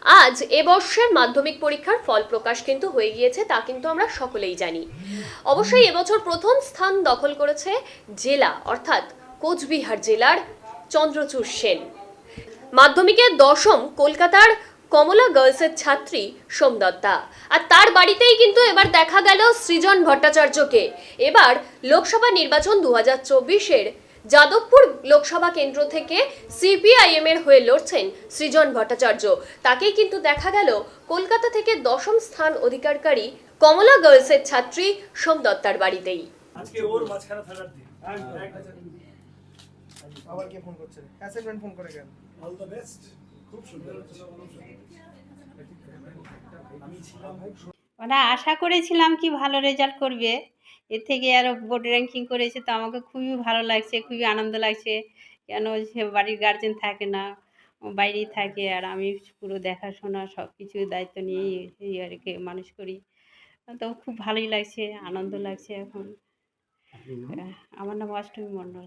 আজ এবর্ষের মাধ্যমিক পরীক্ষার ফল প্রকাশ কিন্তু হয়ে গিয়েছে, তা কিন্তু আমরা সকলেই জানি। অবশ্যই এবছর প্রথম স্থান দখল করেছে জেলা, অর্থাৎ কোচবিহার জেলার চন্দ্রচূড় সেন। মাধ্যমিকের দশম কলকাতার কমলা গার্লসের ছাত্রী সোমদত্তা, আর তার বাড়িতেই কিন্তু এবার দেখা গেল সৃজন ভট্টাচার্যকে। এবার লোকসভা নির্বাচন 2024-এর যাদবপুর লোকসভা কেন্দ্র থেকে সিপিআইএম এর হয়ে লড়ছেন সৃজন ভট্টাচার্য। তাকেই কিন্তু দেখা গেল কলকাতা থেকে দশম স্থান অধিকারকারী কমলা গার্লসের ছাত্রী সোমদত্তার বাড়িতেই। আজকে ওর মাঝখানে থাকার দিন। আবার কে ফোন করছে? অ্যাসাইনমেন্ট ফোন করে কেন? All the best. খুব সুন্দর। আমি ছিলাম মানে আশা করেছিলাম কি ভালো রেজাল্ট করবে, এর থেকে আরও বোর্ড র্যাঙ্কিং করেছে, তো আমাকে খুবই ভালো লাগছে, খুবই আনন্দ লাগছে। কেন সে বাড়ির গার্জেন থাকে না, বাইরেই থাকে, আর আমি পুরো দেখাশোনা সব কিছু দায়িত্ব নিয়েই এই আর কি মানুষ করি। তো খুব ভালোই লাগছে, আনন্দ লাগছে এখন। আমার নাম অষ্টমী মণ্ডল।